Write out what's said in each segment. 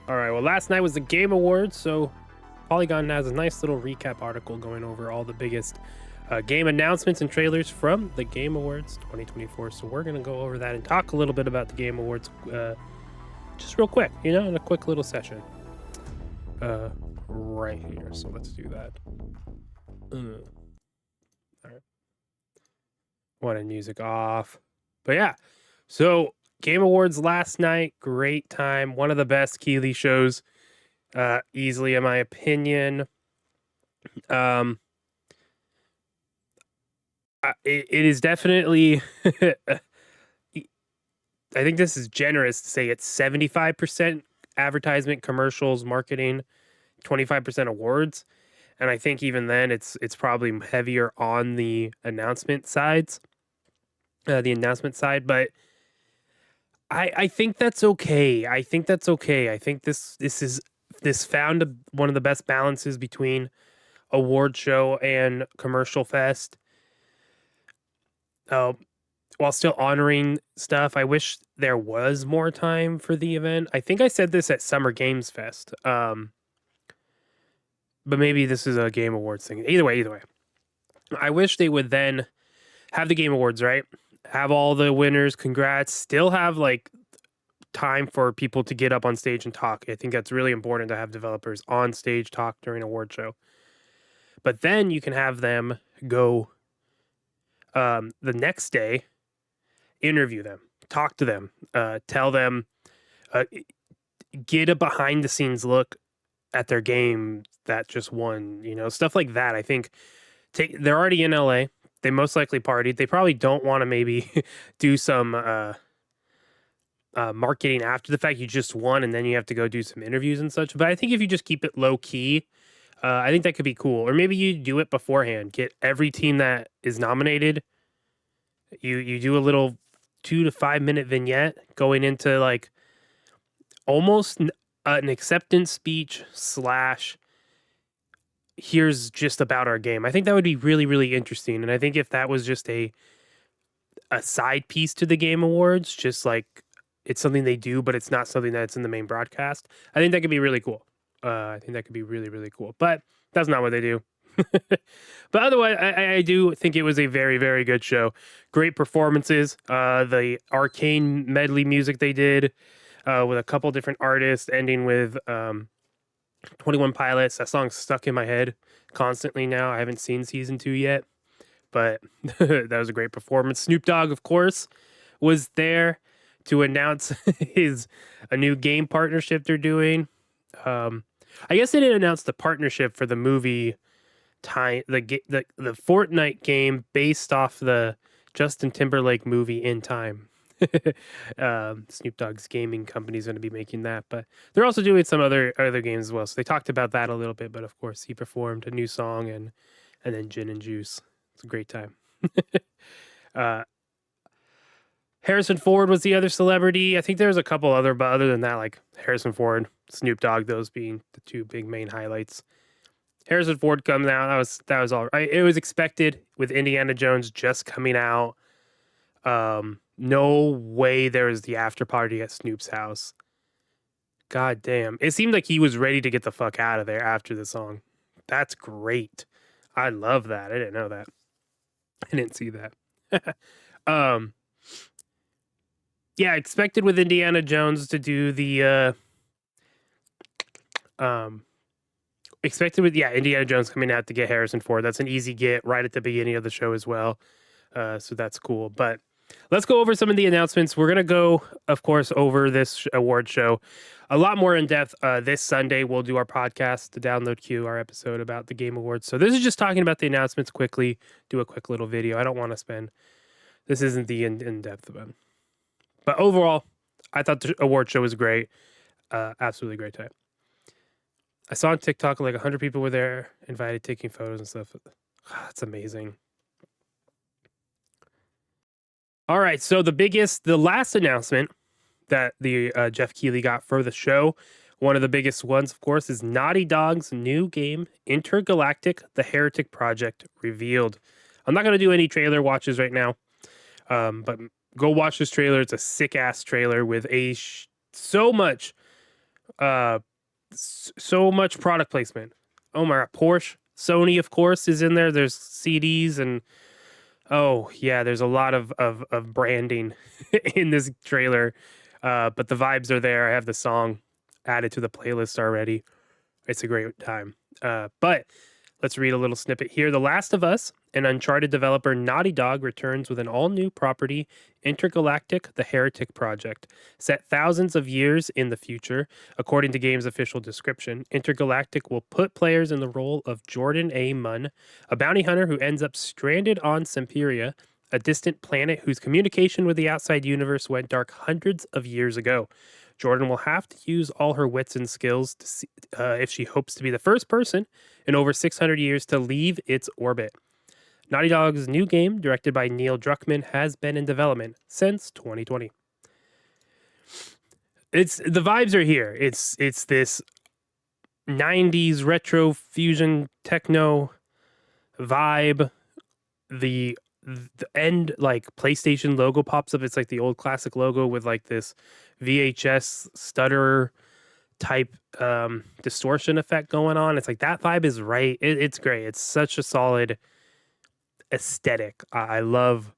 All right, well, last night was the Game Awards, so Polygon has a nice little recap article going over all the biggest game announcements and trailers from the Game Awards 2024. So we're going to go over that and talk a little bit about the Game Awards just real quick, in a quick little session right here. So let's do that. All right. Wanted music off. But yeah, so Game Awards last night, great time. One of the best Keely shows, easily in my opinion. It is definitely, I think this is generous to say it's 75% advertisement, commercials, marketing, 25% awards. And I think even then it's probably heavier on the announcement sides, the announcement side, but I think that's okay. I think that's okay. I think this found one of the best balances between award show and commercial fest. While still honoring stuff. I wish there was more time for the event. I think I said this at Summer Games Fest. But maybe this is a Game Awards thing. Either way. I wish they would then have the Game Awards, right? Have all the winners, congrats, still have like time for people to get up on stage and talk. I think that's really important to have developers on stage talk during an award show. But then you can have them go the next day, interview them, talk to them, tell them, get a behind the scenes look at their game that just won, stuff like that. I think they're already in LA. They most likely partied. They probably don't want to maybe do some marketing after the fact. You just won and then you have to go do some interviews and such. But I think if you just keep it low key, I think that could be cool. Or maybe you do it beforehand. Get every team that is nominated. You do a little 2 to 5 minute vignette going into like almost an acceptance speech / here's just about our game. I think that would be really, really interesting. And I think if that was just a side piece to the Game Awards, just like it's something they do, but it's not something that's in the main broadcast, I think that could be really cool. I think that could be really, really cool. But that's not what they do. But otherwise, I do think it was a very, very good show. Great performances. The Arcane medley music they did with a couple different artists, ending with 21 Pilots. That song's stuck in my head constantly now. I haven't seen season 2 yet, but that was a great performance. Snoop Dogg, of course, was there to announce a new game partnership they're doing. I guess they didn't announce the partnership for the movie time, the Fortnite game based off the Justin Timberlake movie In Time. Snoop Dogg's gaming company is going to be making that, but they're also doing some other games as well. So they talked about that a little bit, but of course he performed a new song and then Gin and Juice. It's a great time. Harrison Ford was the other celebrity. I think there was a couple other, but other than that, like Harrison Ford, Snoop Dogg, those being the two big main highlights. Harrison Ford comes out. That was all right. It was expected with Indiana Jones just coming out. No way there was the after party at Snoop's house. God damn. It seemed like he was ready to get the fuck out of there after the song. That's great. I love that. I didn't know that. I didn't see that. Yeah, expected with Indiana Jones to do the expected with Indiana Jones coming out to get Harrison Ford. That's an easy get right at the beginning of the show as well. So that's cool. But let's go over some of the announcements. We're going to go, of course, over this award show a lot more in depth. This Sunday, we'll do our podcast, the Download Queue, our episode about the Game Awards. So this is just talking about the announcements quickly, do a quick little video. I don't want to spend, this isn't the in-depth one. But overall, I thought the award show was great. Absolutely great time. I saw on TikTok like 100 people were there, invited, taking photos and stuff. That's amazing. All right, so the last announcement that the Jeff Keighley got for the show, one of the biggest ones, of course, is Naughty Dog's new game, Intergalactic: The Heretic Project, revealed. I'm not going to do any trailer watches right now, but go watch this trailer. It's a sick-ass trailer with so much Uh, so much product placement. Oh my god, Porsche, Sony, of course, is in there. There's CDs and oh yeah, there's a lot of branding in this trailer. But the vibes are there. I have the song added to the playlist already. It's a great time. But let's read a little snippet here. The Last of Us, an Uncharted developer, Naughty Dog, returns with an all-new property, Intergalactic: The Heretic Project. Set thousands of years in the future, according to game's official description, Intergalactic will put players in the role of Jordan A. Munn, a bounty hunter who ends up stranded on Semperia, a distant planet whose communication with the outside universe went dark hundreds of years ago. Jordan will have to use all her wits and skills to see, if she hopes to be the first person in over 600 years to leave its orbit. Naughty Dog's new game, directed by Neil Druckmann, has been in development since 2020. It's the vibes are here. It's this 90s retro fusion techno vibe. The end like PlayStation logo pops up. It's like the old classic logo with like this VHS stutter type distortion effect going on. It's like that vibe is right. It's great. It's such a solid aesthetic. I love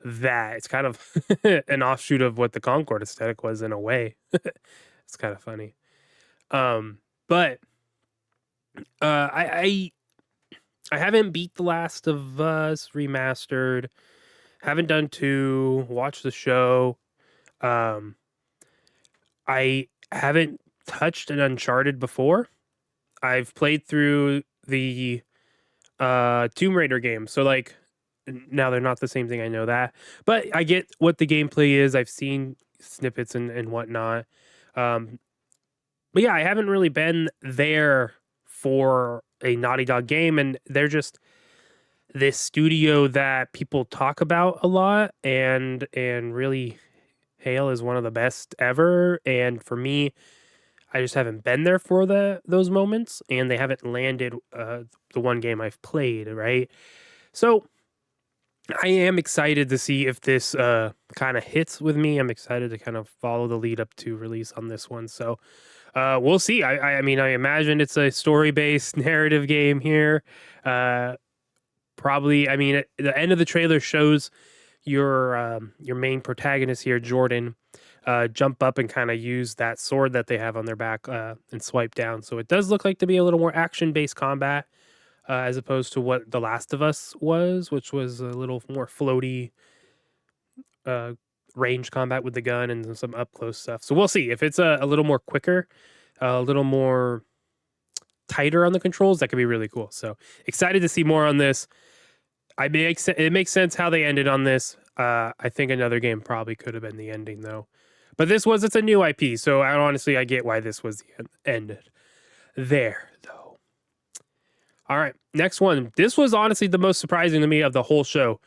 that. It's kind of an offshoot of what the Concord aesthetic was in a way. It's kind of funny. But I haven't beat The Last of Us remastered. Haven't done 2. Watched the show. I haven't touched an Uncharted before. I've played through the Tomb Raider game. So like now they're not the same thing, I know that. But I get what the gameplay is. I've seen snippets and whatnot. But yeah, I haven't really been there for a Naughty Dog game, and they're just this studio that people talk about a lot and really hail as one of the best ever. And for me, I just haven't been there for those moments, and they haven't landed the one game I've played, right? So I am excited to see if this kind of hits with me. I'm excited to kind of follow the lead up to release on this one. So we'll see. I mean, I imagine it's a story-based narrative game here. Probably, I mean, the end of the trailer shows your main protagonist here, Jordan, jump up and kind of use that sword that they have on their back and swipe down. So it does look like to be a little more action-based combat as opposed to what The Last of Us was, which was a little more floaty range combat with the gun and some up-close stuff. So we'll see. If it's a little more quicker, a little more tighter on the controls, that could be really cool. So excited to see more on this. It makes sense how they ended on this. I think another game probably could have been the ending though. But it's a new IP, so I get why this was the end there though. All right, next one. This was honestly the most surprising to me of the whole show.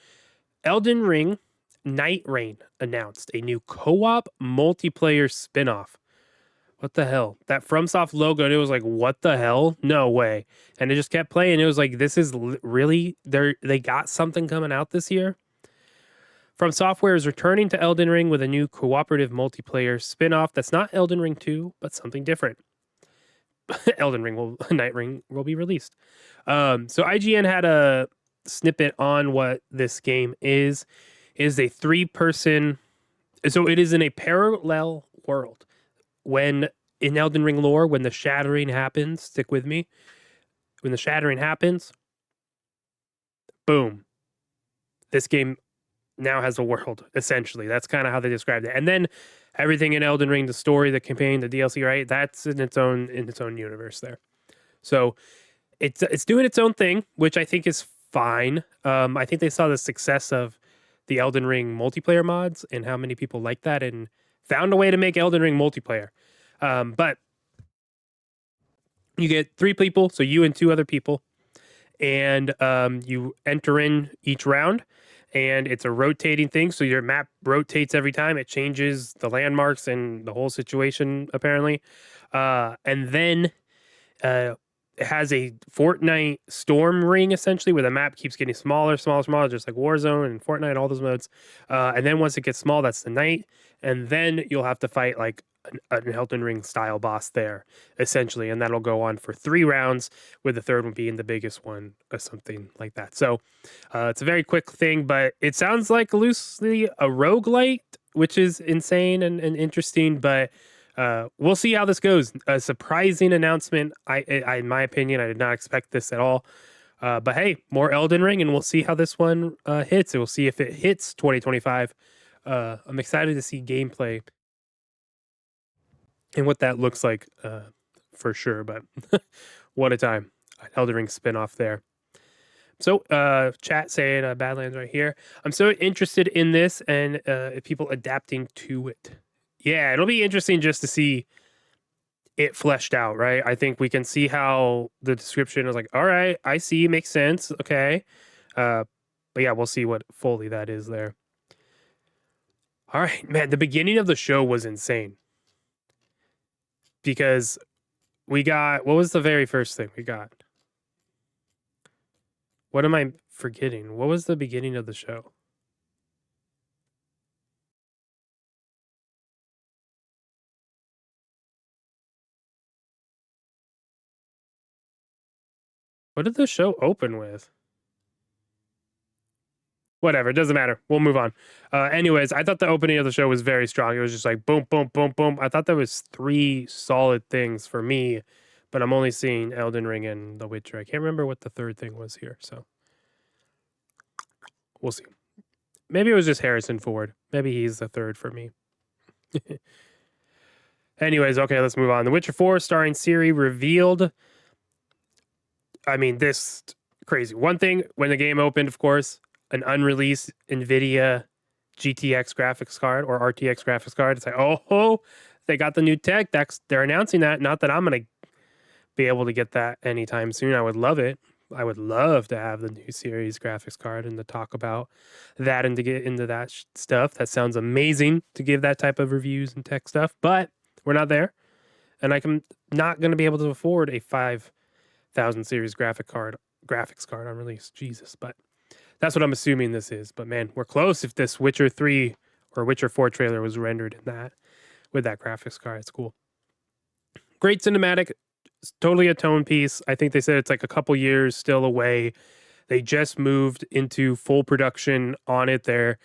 Elden Ring Night Rain announced a new co-op multiplayer spinoff. What the hell? That FromSoft logo, and it was like, what the hell? No way. And it just kept playing. It was like, this is really, they got something coming out this year? From Software is returning to Elden Ring with a new cooperative multiplayer spin-off that's not Elden Ring 2, but something different. Night Ring will be released. So IGN had a snippet on what this game is. It is a 3-person, so it is in a parallel world. When in Elden Ring lore, when the shattering happens, stick with me. When the shattering happens, boom. This game now has a world, essentially. That's kind of how they described it. And then everything in Elden Ring, the story, the campaign, the DLC, right? That's in its own universe there. So it's doing its own thing, which I think is fine. I think they saw the success of the Elden Ring multiplayer mods and how many people like that and found a way to make Elden Ring multiplayer. But you get 3 people, so you and 2 other people, and you enter in each round, and it's a rotating thing. So your map rotates every time. It changes the landmarks and the whole situation, apparently. And then it has a Fortnite storm ring, essentially, where the map keeps getting smaller, just like Warzone and Fortnite, all those modes. And then once it gets small, that's the night. And then you'll have to fight like an Elden Ring style boss there, essentially, and that'll go on for 3 rounds, with the third one being the biggest one or something like that. So it's a very quick thing, but it sounds like loosely a roguelite, which is insane and interesting, but we'll see how this goes. A surprising announcement. In my opinion, I did not expect this at all. But hey, more Elden Ring, and we'll see how this one hits. And we'll see if it hits 2025. I'm excited to see gameplay and what that looks like for sure. But what a time. An Elden Ring spinoff there. So, chat saying Badlands right here. I'm so interested in this and people adapting to it. Yeah, it'll be interesting just to see it fleshed out, right? I think we can see how the description is like, all right, I see, makes sense. Okay. But yeah, we'll see what fully that is there. All right, man, the beginning of the show was insane because we got, what was the very first thing we got? What am I forgetting? What was the beginning of the show? What did the show open with? Whatever, it doesn't matter. We'll move on. Anyways, I thought the opening of the show was very strong. It was just like boom, boom, boom, boom. I thought there was 3 solid things for me, but I'm only seeing Elden Ring and The Witcher. I can't remember what the third thing was here, so we'll see. Maybe it was just Harrison Ford. Maybe he's the third for me. Anyways, okay, let's move on. The Witcher 4 starring Ciri revealed. I mean, this crazy. One thing, when the game opened, of course, an unreleased NVIDIA GTX graphics card or RTX graphics card. It's like, oh, they got the new tech. They're announcing that. Not that I'm going to be able to get that anytime soon. I would love it. I would love to have the new series graphics card and to talk about that and to get into that stuff. That sounds amazing to give that type of reviews and tech stuff, but we're not there. And I'm not going to be able to afford a 5,000 series graphics card on release. Jesus, but that's what I'm assuming this is. But man, we're close. If this Witcher 3 or Witcher 4 trailer was rendered in that with that graphics card, it's cool. Great cinematic. It's totally a tone piece. I think they said it's like a couple years still away. They just moved into full production on it. They're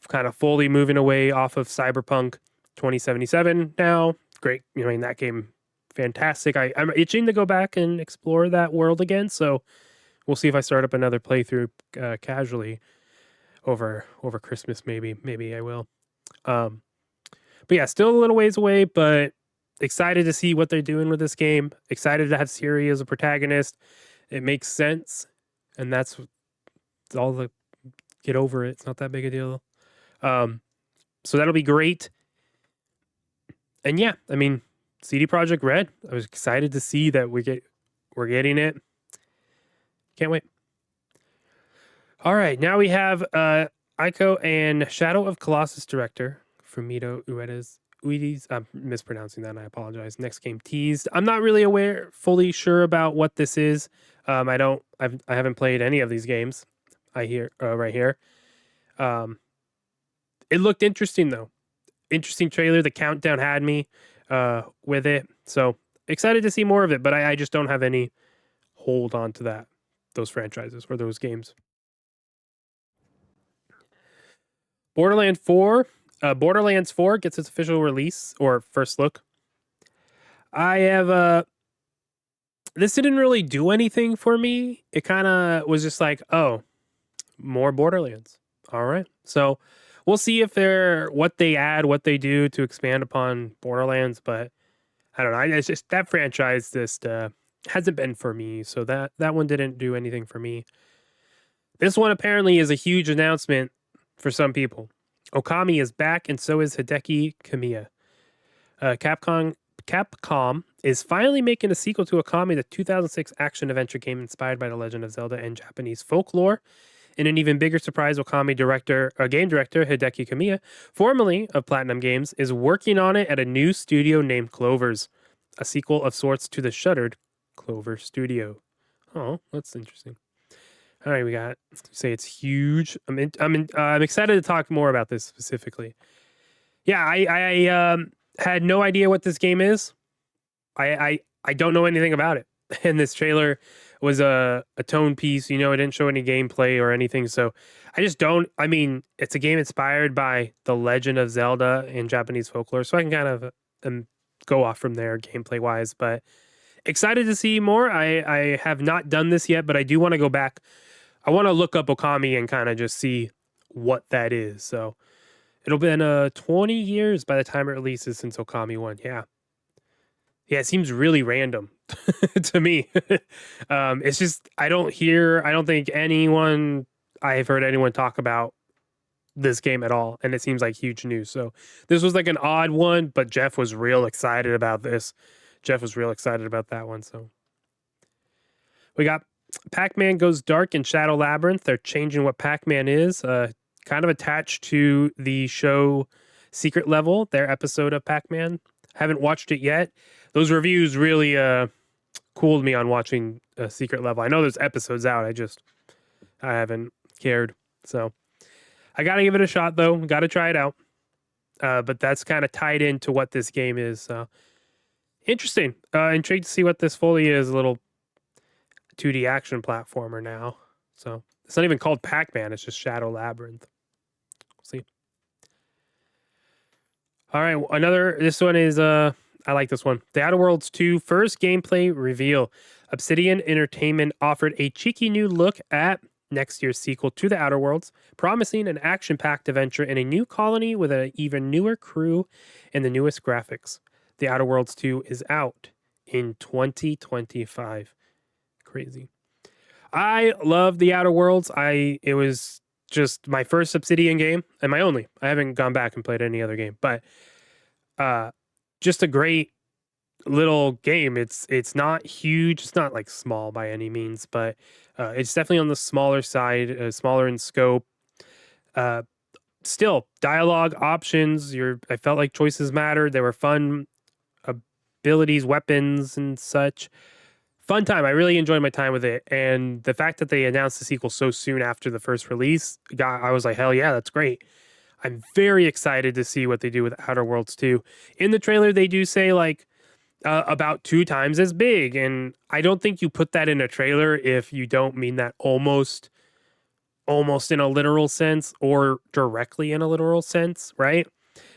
kind of fully moving away off of Cyberpunk 2077 now. Great. I mean, that game, fantastic. I'm itching to go back and explore that world again. So we'll see if I start up another playthrough casually over Christmas. Maybe I will. But yeah, still a little ways away, but excited to see what they're doing with this game. Excited to have Ciri as a protagonist. It makes sense, and that's all the get over it. It's not that big a deal. So that'll be great. And yeah, I mean, CD Projekt Red. I was excited to see that we're getting it. Can't wait. All right, now we have Ico and Shadow of Colossus director Fumito Uedes. I'm mispronouncing that. I apologize. Next game teased. I'm not really fully sure about what this is. I haven't played any of these games. I hear right here. It looked interesting though. Interesting trailer. The countdown had me with it. So excited to see more of it. But I just don't have any hold on to those franchises or those games. Borderlands 4 gets its official release or first look. I have this didn't really do anything for me. It kind of was just like, oh, more Borderlands. All right. So we'll see if what they add, what they do to expand upon Borderlands, but I don't know. It's just that franchise just hasn't been for me. So that one didn't do anything for me. This one apparently is a huge announcement for some people. Okami is back, and so is Hideki Kamiya. Capcom is finally making a sequel to Okami, the 2006 action-adventure game inspired by The Legend of Zelda and Japanese folklore. In an even bigger surprise, Okami game director Hideki Kamiya, formerly of Platinum Games, is working on it at a new studio named Clovers, a sequel of sorts to the shuttered Clover Studio. Oh, that's interesting. All right, we got say it's huge. I'm excited to talk more about this specifically. Yeah, I Had no idea what this game is. I don't know anything about it. And this trailer was a tone piece. You know, it didn't show any gameplay or anything. So I just don't. I mean, it's a game inspired by The Legend of Zelda in Japanese folklore. So I can kind of go off from there gameplay wise. But excited to see more. I have not done this yet, but I do want to go back. I want to look up Okami and kind of just see what that is. So it'll been 20 years by the time it releases since Okami 1. Yeah. Yeah, it seems really random to me. It's just I don't think I've heard anyone talk about this game at all, and it seems like huge news. So this was like an odd one, but Jeff was real excited about this. Jeff was real excited about that one. So we got Pac-Man Goes Dark in Shadow Labyrinth. They're changing what Pac-Man is, kind of attached to the show Secret Level, their episode of Pac-Man. Haven't watched it yet. Those reviews really cooled me on watching Secret Level. I know there's episodes out. I haven't cared. So I got to give it a shot, though. Got to try it out. But that's kind of tied into what this game is. Interesting. Intrigued to see what this fully is. A little 2D action platformer now. So it's not even called Pac-Man. It's just Shadow Labyrinth. We'll see. All right. This one is... I like this one. The Outer Worlds 2 first gameplay reveal. Obsidian Entertainment offered a cheeky new look at next year's sequel to The Outer Worlds, promising an action-packed adventure in a new colony with an even newer crew and the newest graphics. The Outer Worlds 2 is out in 2025. Crazy. I love The Outer Worlds. It was just my first Obsidian game and my only. I haven't gone back and played any other game, but just a great little game. It's not huge. It's not like small by any means, but it's definitely on the smaller side, smaller in scope. Still, dialogue options. I felt like choices mattered. They were fun. Abilities, weapons, and such. Fun time. I really enjoyed my time with it, and the fact that they announced the sequel so soon after the first release, I was like, hell yeah, that's great. I'm very excited to see what they do with Outer Worlds 2. In the trailer, they do say like about 2 times as big, and I don't think you put that in a trailer if you don't mean that almost in a literal sense or directly in a literal sense, right?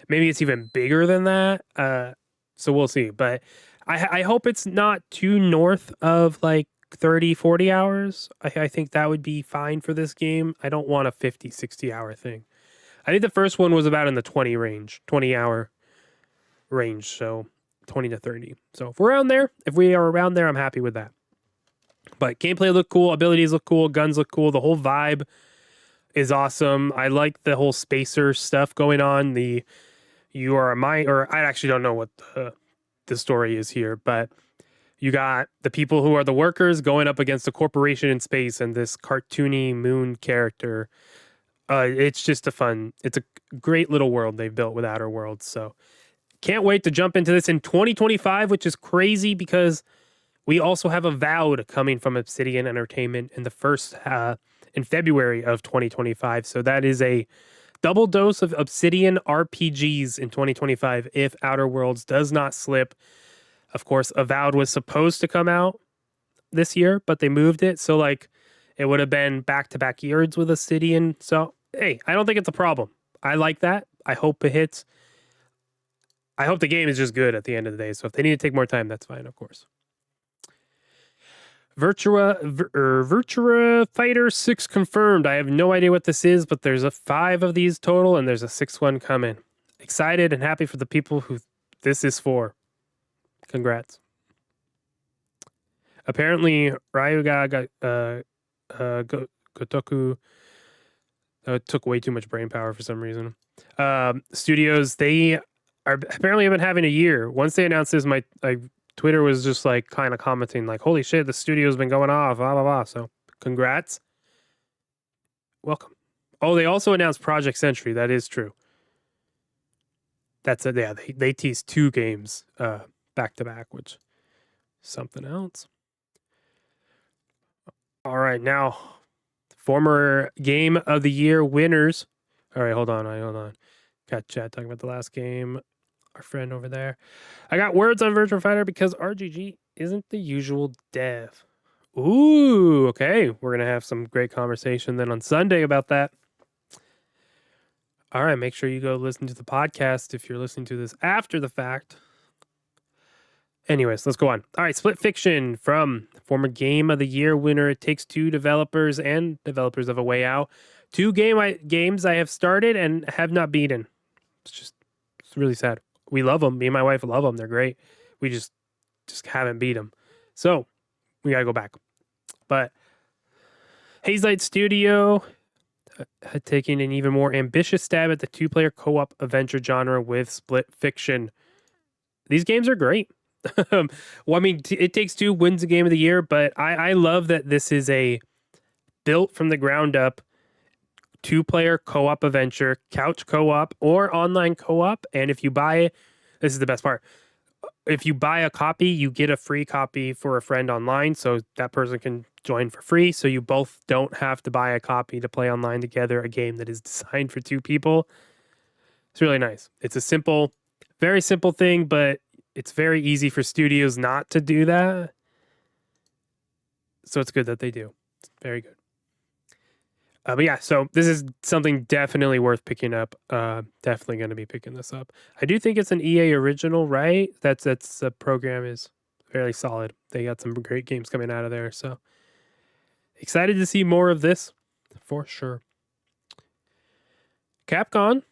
Maybe it's even bigger than that. So we'll see. But I hope it's not too north of like 30, 40 hours. I think that would be fine for this game. I don't want a 50, 60 hour thing. I think the first one was about in the 20 hour range. So 20 to 30. So if we are around there, I'm happy with that. But gameplay looked cool. Abilities look cool. Guns look cool. The whole vibe is awesome. I like the whole spacer stuff going on. You are a mine, or I actually don't know what the story is here, but you got the people who are the workers going up against a corporation in space and this cartoony moon character. It's just it's a great little world they've built with Outer Worlds. So can't wait to jump into this in 2025, which is crazy because we also have Avowed coming from Obsidian Entertainment in February of 2025. So that is a double dose of Obsidian RPGs in 2025 if Outer Worlds does not slip. Of course, Avowed was supposed to come out this year, but they moved it. So like it would have been back-to-back years with Obsidian. So, hey, I don't think it's a problem. I like that. I hope it hits. I hope the game is just good at the end of the day. So if they need to take more time, that's fine, of course. Virtua Fighter 6 confirmed. I have no idea what this is, but there's 5 of these total, and there's a 6th one coming. Excited and happy for the people who this is for. Congrats. Apparently, Ryuga Gotoku took way too much brain power for some reason. Studios, they are apparently have been having a year. Once they announced this, my Twitter was just like kind of commenting like, holy shit, the studio's been going off, blah, blah, blah. So congrats. Welcome. Oh, they also announced Project Century. That is true. That's it. Yeah, they teased 2 games back to back, which is something else. All right, now former Game of the Year winners. All right, hold on. Got chat talking about the last game. our friend over there. I got words on Virtua Fighter because RGG isn't the usual dev. Ooh, okay. We're going to have some great conversation then on Sunday about that. All right, make sure you go listen to the podcast if you're listening to this after the fact. Anyways, let's go on. All right, Split Fiction from former Game of the Year winner It Takes Two developers and developers of A Way Out. Two games I have started and have not beaten. It's really sad. We love them. Me and my wife love them. They're great. We just haven't beat them. So we got to go back. But Hazelight Studio had taken an even more ambitious stab at the two-player co-op adventure genre with Split Fiction. These games are great. Well, I mean, It Takes Two wins the Game of the Year, but I love that this is a built from the ground up two-player co-op adventure, couch co-op or online co-op. And if you buy, this is the best part. If you buy a copy, you get a free copy for a friend online, so that person can join for free. So you both don't have to buy a copy to play online together, a game that is designed for two people. It's really nice. It's a simple, very simple thing, but it's very easy for studios not to do that. So it's good that they do. It's very good. But yeah, so this is something definitely worth picking up. Definitely going to be picking this up. I do think it's an EA original, right? That's the program is fairly solid. They got some great games coming out of there. So excited to see more of this for sure. Capcom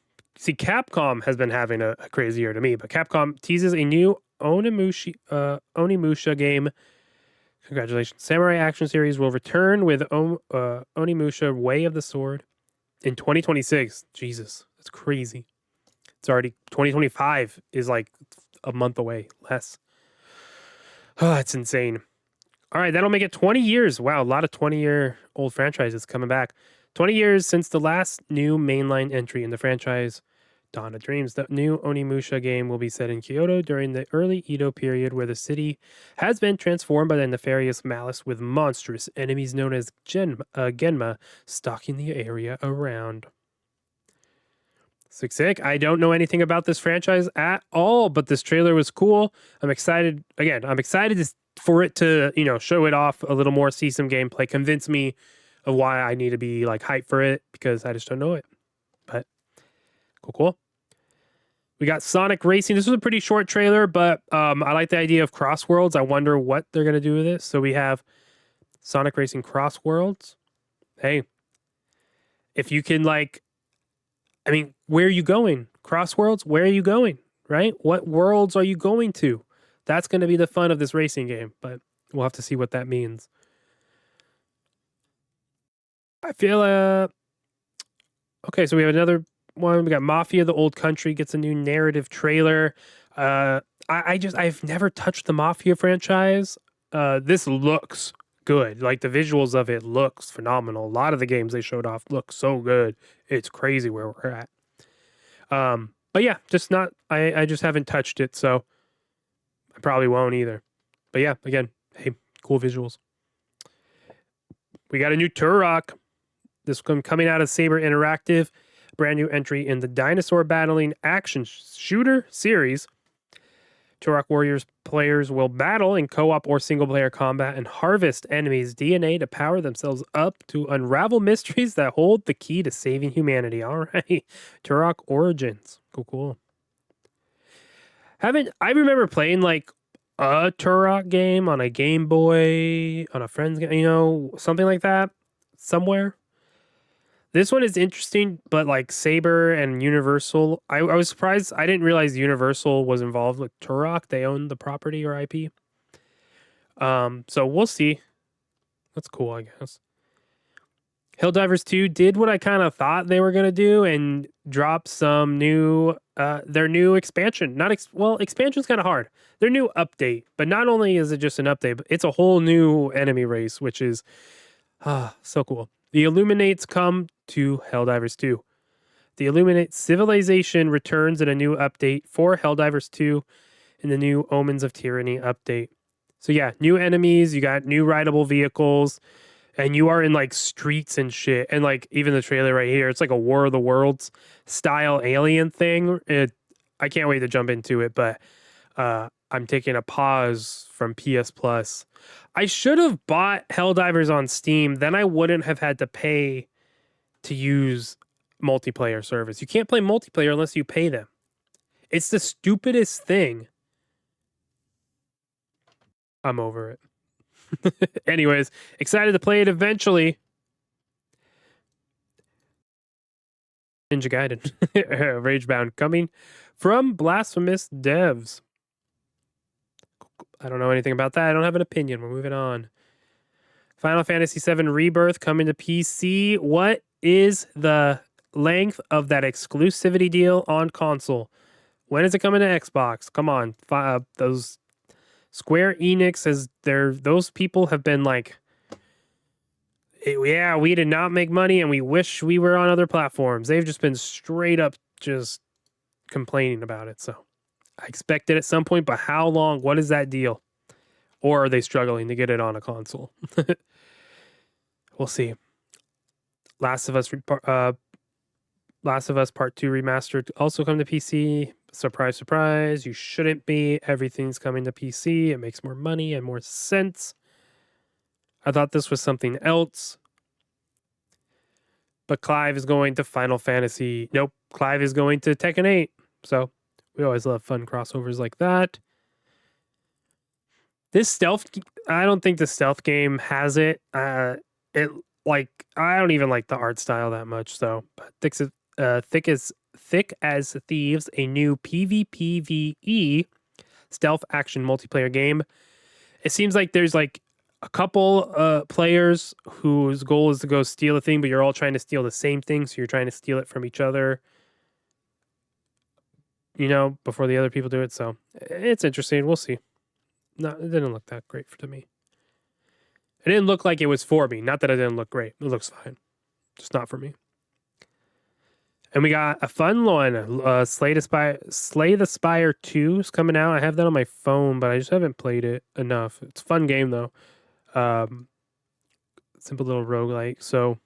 has been having a crazy year to me, but Capcom teases a new Onimusha game. Congratulations. Samurai Action Series will return with Onimusha Way of the Sword in 2026. Jesus, that's crazy. It's already 2025 is like a month away, less. Oh, that's insane. All right, that'll make it 20 years. Wow, a lot of 20-year-old franchises coming back. 20 years since the last new mainline entry in the franchise, Dawn of Dreams. The new Onimusha game will be set in Kyoto during the early Edo period, where the city has been transformed by the nefarious malice with monstrous enemies known as Genma stalking the area around. Sick. I don't know anything about this franchise at all, but this trailer was cool. I'm excited. Again, I'm excited for it to, show it off a little more, see some gameplay, convince me of why I need to be like hyped for it, because I just don't know it. But cool. We got Sonic Racing. This was a pretty short trailer, but I like the idea of Cross Worlds. I wonder what they're going to do with this. So we have Sonic Racing Cross Worlds. Hey, if you can where are you going? Cross Worlds, where are you going? Right? What worlds are you going to? That's going to be the fun of this racing game, but we'll have to see what that means. I feel, okay, so we have another one. We got Mafia: The Old Country gets a new narrative trailer. I've never touched the Mafia franchise. This looks good. Like the visuals of it looks phenomenal. A lot of the games they showed off look so good. It's crazy where we're at. But yeah, I just haven't touched it, so I probably won't either. But yeah, again, hey, cool visuals. We got a new Turok. This one coming out of Saber Interactive. Brand new entry in the dinosaur battling action shooter series. Turok Warriors players will battle in co-op or single-player combat and harvest enemies' DNA to power themselves up to unravel mysteries that hold the key to saving humanity. All right. Turok Origins. Cool. I remember playing like a Turok game on a Game Boy, on a friend's game, something like that somewhere. This one is interesting, but like Saber and Universal, I was surprised. I didn't realize Universal was involved with Turok. They own the property or IP. So we'll see. That's cool, I guess. Helldivers 2 did what I kind of thought they were going to do and drop some new, their new expansion. Expansion's kind of hard. Their new update, but not only is it just an update, but it's a whole new enemy race, which is so cool. The Illuminates come to Helldivers 2. The Illuminate civilization returns in a new update for Helldivers 2 in the new Omens of Tyranny update. So yeah, new enemies, you got new rideable vehicles, and you are in like streets and shit. And like even the trailer right here, it's like a War of the Worlds style alien thing. I can't wait to jump into it, but I'm taking a pause from PS Plus. I should have bought Helldivers on Steam. Then I wouldn't have had to pay to use multiplayer service. You can't play multiplayer unless you pay them. It's the stupidest thing. I'm over it. Anyways, excited to play it eventually. Ninja Gaiden. Ragebound coming from Blasphemous Devs. I don't know anything about that. I don't have an opinion. We're moving on. Final Fantasy VII Rebirth coming to PC. What is the length of that exclusivity deal on console? When is it coming to Xbox? Come on. Those Square Enix those people have been like, yeah, we did not make money and we wish we were on other platforms. They've just been straight up just complaining about it. So I expect it at some point, but how long? What is that deal? Or are they struggling to get it on a console? We'll see. Last of Us Part 2 Remastered also come to PC. Surprise, surprise. You shouldn't be. Everything's coming to PC. It makes more money and more sense. I thought this was something else. But Clive is going to Final Fantasy. Nope. Clive is going to Tekken 8. So we always love fun crossovers like that. This stealth, I don't think the stealth game has it. I don't even like the art style that much. So, but Thick as Thieves, a new PvPvE stealth action multiplayer game. It seems like there's like a couple players whose goal is to go steal a thing, but you're all trying to steal the same thing. So you're trying to steal it from each other, before the other people do it. So it's interesting. We'll see. No, it didn't look that great to me. It didn't look like it was for me. Not that it didn't look great. It looks fine. Just not for me. And we got a fun one. Slay the Spire 2 is coming out. I have that on my phone, but I just haven't played it enough. It's a fun game, though. Simple little roguelike. So,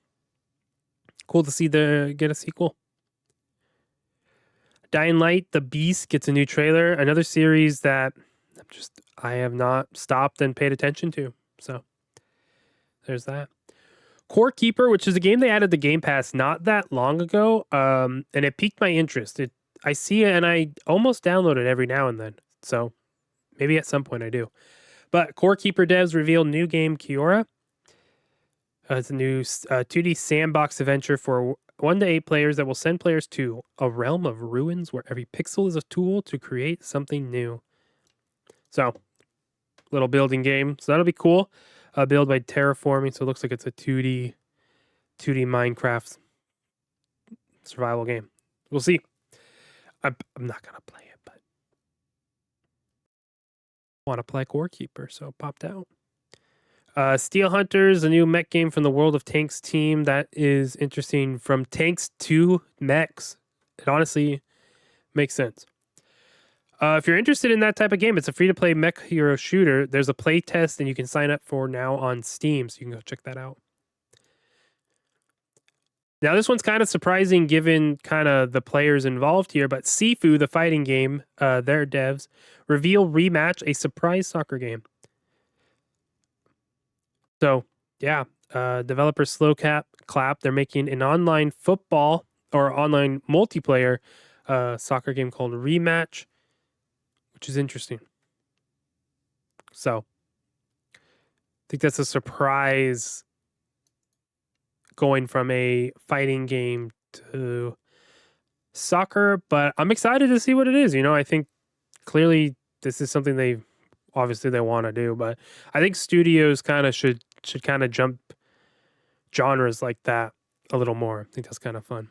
cool to see get a sequel. Dying Light, The Beast gets a new trailer. Another series that I have not stopped and paid attention to. So, there's that. Core Keeper, which is a game they added to Game Pass not that long ago, and it piqued my interest. I see it, and I almost download it every now and then. So, maybe at some point I do. But Core Keeper devs reveal new game Kiora. It's a new 2D sandbox adventure for 1 to 8 players that will send players to a realm of ruins where every pixel is a tool to create something new. So, little building game. So that'll be cool. Build by terraforming. So it looks like it's a 2D Minecraft survival game. We'll see. I'm not going to play it, but I want to play Core Keeper. So it popped out. Steel Hunters, a new mech game from the World of Tanks team. That is interesting. From tanks to mechs. It honestly makes sense. If you're interested in that type of game, it's a free-to-play mech hero shooter. There's a play test, and you can sign up for now on Steam, so you can go check that out. Now, this one's kind of surprising given kind of the players involved here, but Sifu, the fighting game, their devs, reveal Rematch, a surprise soccer game. So, yeah, developer Clap, they're making an online football or online multiplayer soccer game called Rematch, which is interesting. So, I think that's a surprise going from a fighting game to soccer, but I'm excited to see what it is. I think clearly this is something they want to do, but I think studios kind of should kind of jump genres like that a little more. I think that's kind of fun.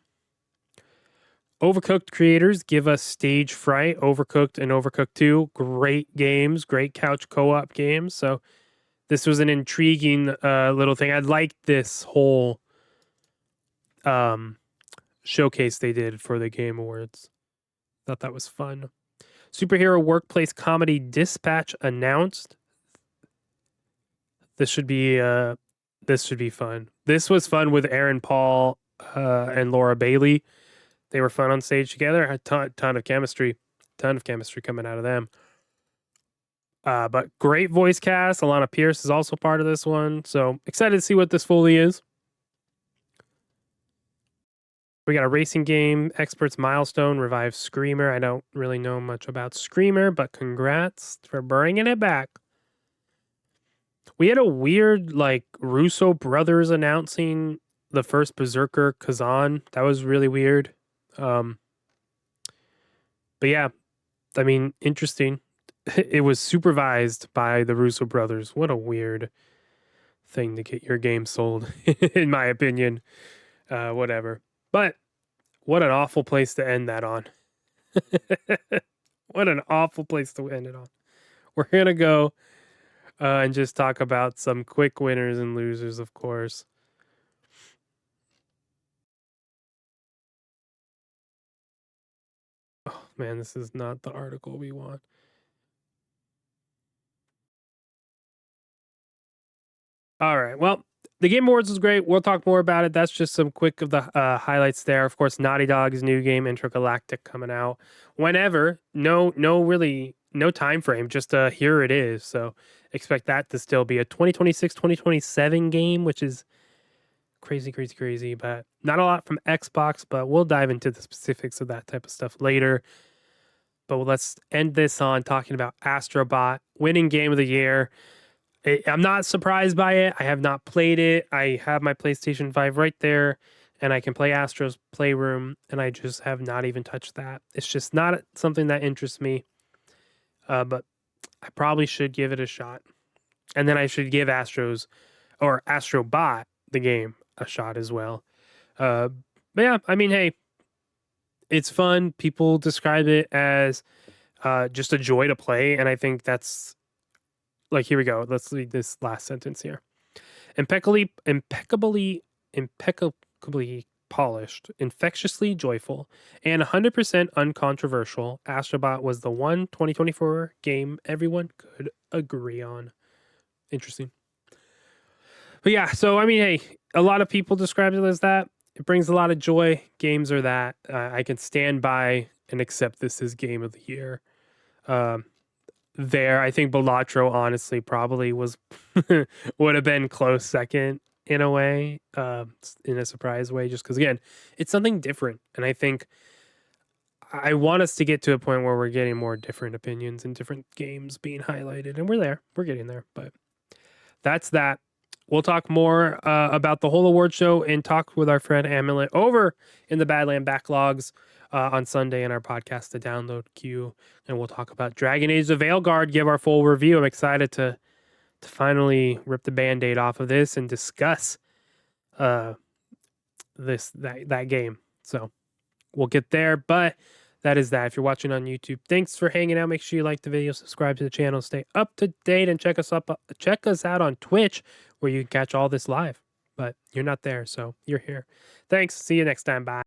Overcooked creators give us Stage Fright, Overcooked, and Overcooked 2. Great games, great couch co-op games. So this was an intriguing little thing. I liked this whole showcase they did for the Game Awards. Thought that was fun. Superhero workplace comedy Dispatch announced. This should be fun. This was fun with Aaron Paul and Laura Bailey. They were fun on stage together. Had a ton of chemistry. ton of chemistry coming out of them. But great voice cast. Alana Pierce is also part of this one. So excited to see what this fully is. We got a racing game, Experts Milestone, Revive Screamer. I don't really know much about Screamer, but congrats for bringing it back. We had a weird, like, Russo brothers announcing the first Berserker Kazan. That was really weird. But yeah, I mean, interesting. It was supervised by the Russo brothers. What a weird thing to get your game sold, in my opinion. Whatever. But what an awful place to end that on. What an awful place to end it on. We're going to go and just talk about some quick winners and losers, of course. Oh, man, this is not the article we want. All right. Well, the Game Awards was great. We'll talk more about it. That's just some quick of the highlights there. Of course, Naughty Dog's new game, Intergalactic, coming out whenever. No time frame. Just here it is. So expect that to still be a 2026, 2027 game, which is crazy. But not a lot from Xbox. But we'll dive into the specifics of that type of stuff later. But let's end this on talking about Astrobot, winning Game of the Year. I'm not surprised by it. I have not played it. I have my PlayStation 5 right there, and I can play Astro's Playroom, and I just have not even touched that. It's just not something that interests me, but I probably should give it a shot. And then I should give Astrobot, the game, a shot as well. But yeah, I mean, hey, it's fun. People describe it as just a joy to play, and I think that's... Like, here we go. Let's read this last sentence here. Impeccably polished, infectiously joyful, and 100% uncontroversial, Astrobot was the one 2024 game everyone could agree on. Interesting. But yeah, so I mean, hey, a lot of people describe it as that. It brings a lot of joy. Games are that. I can stand by and accept this as Game of the Year. I think Balatro honestly probably would have been close second in a way, in a surprise way, just because, again, it's something different. And I think I want us to get to a point where we're getting more different opinions and different games being highlighted, and we're getting there. But that's that. We'll talk more about the whole award show and talk with our friend Amulet over in the Badland Backlogs on Sunday in our podcast, The Download Queue. And we'll talk about Dragon Age the Veilguard, give our full review. I'm excited to finally rip the Band-Aid off of this and discuss that game. So we'll get there, but that is that. If you're watching on YouTube, thanks for hanging out. Make sure you like the video, subscribe to the channel, stay up to date, and check us out on Twitch, where you can catch all this live. But you're not there, so you're here. Thanks. See you next time. Bye.